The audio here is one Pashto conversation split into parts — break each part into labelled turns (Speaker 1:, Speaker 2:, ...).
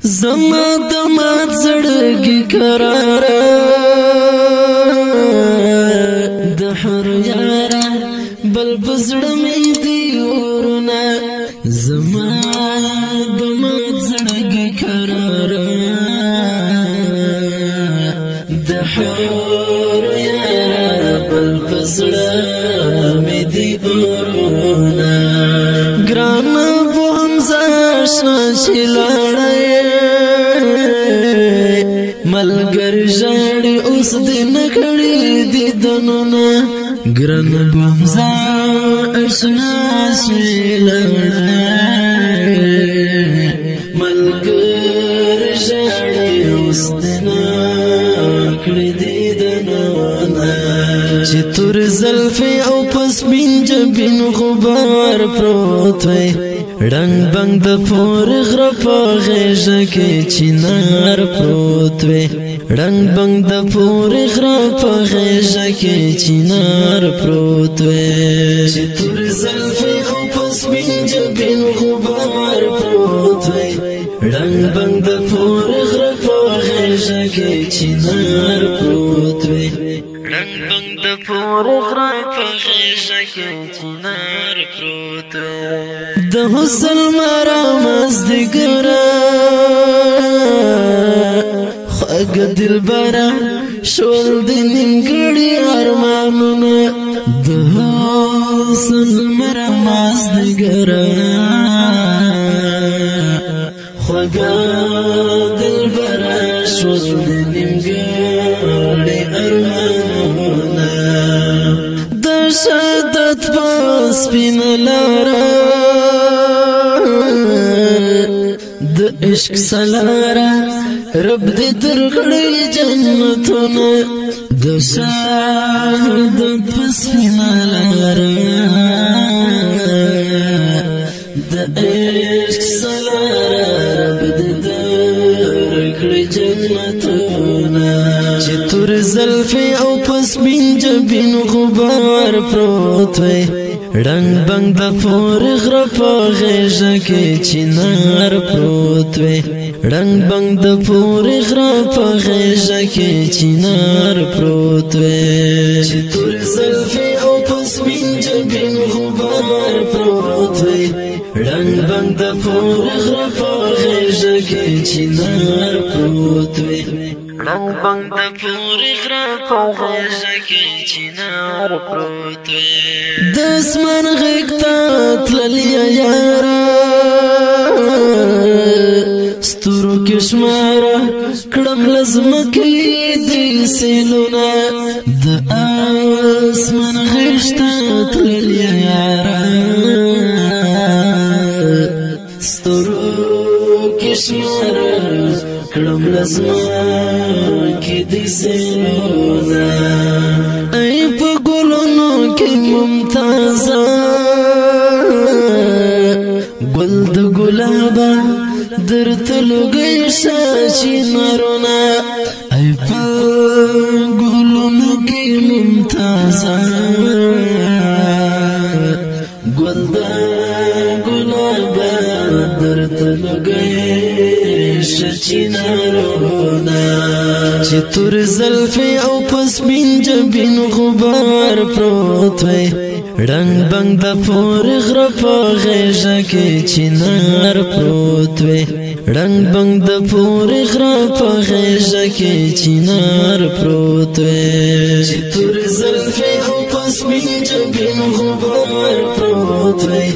Speaker 1: زما دمات زړګي قراره د حر یارا بل بزړه مې دی ورونه زما دمات زړګي قراره د حر یارا بل بزړه مې دی ورونه ګران بو حمزه شلړې ملګر ژړې اوس دې نکړې دې دنونه ګران بمزا اشنا شلړې ملګر ژړې اوس دې نکړې دې دنونه چې تور زلفې او پس بنج بن غبار پروت وي رنگ بنگ د پور غره په غېږه کې چنار پروت وي رنگ بنگ د پور غره په غېږه کې چنار پروت وي چې تور زلفې او پس بنج بن غبار پروت وي رنگ بنگ د پور غره په غېږه کې چنار پروت وي رنگ بنگ د پور غره په غېږه کې چنار پروت وي د حسن مرامز دی ګره خوږ دلبره شول د نیمګړي ارمانونه د حسن مرامز دی ګره خوږ دلبره شول د نیمګړي ارمانونه د شهادت په سپین لاره د عشق سلاره رب دې درکړي جنتونه د شهادت په سپین لاره د عشق سلاره رب دې درکړي جنتونه چې تور زلفې او پس بنج بن غبار پروت وي رنگ بنگ د پور غره په غېږه کې چنار پروت وي رنگ بنگ د پور غره په غېږه کې چنار پروت وي چې تور زلفې او پس بنج بن غبار پروت وي رنگ بنگ د پور غره په غېږه کې چنار پروت وي رنگ بنگ د پور غره په غېږه کې چنار پروت وي د اسمان غېږ ته تللې یاره ستورو کې شماره کړم لزمکې دې سیلونه د اسمان غېږ ته تللې یاره ستورو کې شماره کړم لزمکې دې سیلونه ای په ګلونو کې ممتازه ګل د ګلابه درته لوګی شاشي نارونه ای په ګلونو کې ممتازه ګل د ګلابه درته لوګی شاشي نارونه چې تور زلفې او پس بنج بن غبار پروت وي رنگ بنگ د پور غره په غېږه کې چنار پروت وي رنگ بنگ د پور غره په غېږه کې چنار پروت وي چې تور زلفې او پس بنج بن غبار پروت وي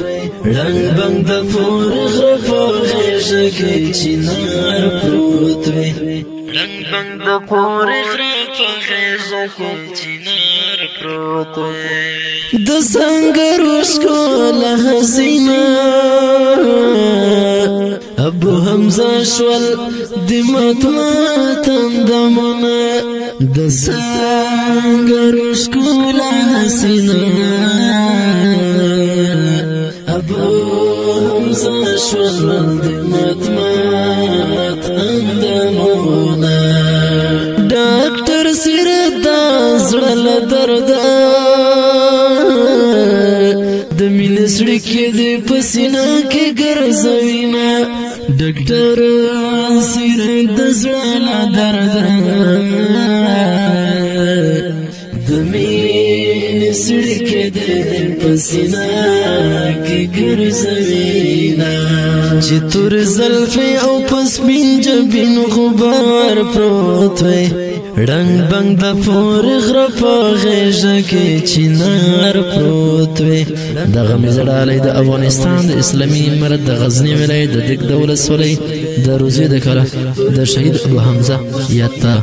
Speaker 1: رنگ بنگ د پور غره په غېږه کې چنار پروت وي رنگ بنگ د پور غره په غېږه کې چنار پروت وي د سنگرو ښکلا حسینه ابو حمزه شول د مات اندامونه د سنگرو ښکلا حسینه ابو حمزه شول د مات اندامونه ډاکټر سیرتا زړه درد د مینې سړی کې د پسینه کې ګرځوینا ډاکټر سره د زړه لا درد د مینې سړی کې د پسینا کې ګرځوینا چې تور زلفې او پسپین جبین غبار پروت وي رنگ بنگ د پور غره په غېږه کې چنار پروت وي دغه مزړالی د افغانستان د اسلامي امارت د غزني ولایت د دګ دولت ولایت د روزي د کله د شهید ابو حمزه یاتا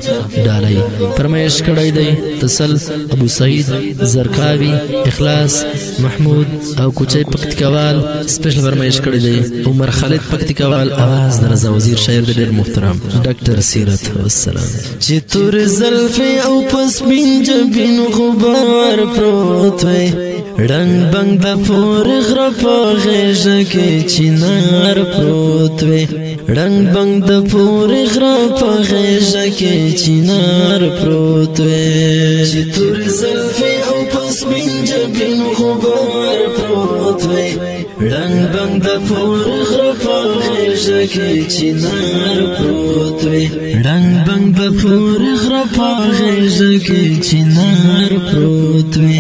Speaker 1: ډالۍ فرمایش کړی دی تسل ابو سعید زرکاوي اخلاص محمود او کوچي پکتیکوال سپیشل فرمایش کړی دی عمر خالد پکتیکوال आवाज د رضا وزیر شاعر د ډېر محترم ډاکټر سیرت والسلام چې تور زلفې او پسپین جبین غبار پروت وي رنگ بنگ د پور غره په غېږه کې چنار پروت وي رنگ بنگ د پور غره په غېږه کې چنار پروت وي چې تور زلفې او پسپین جبین غبار پروت وي رنگ بنگ د پور غره په غېږه کې چنار پروت وي رنگ بنگ د پور غره په غېږه کې چنار پروت وي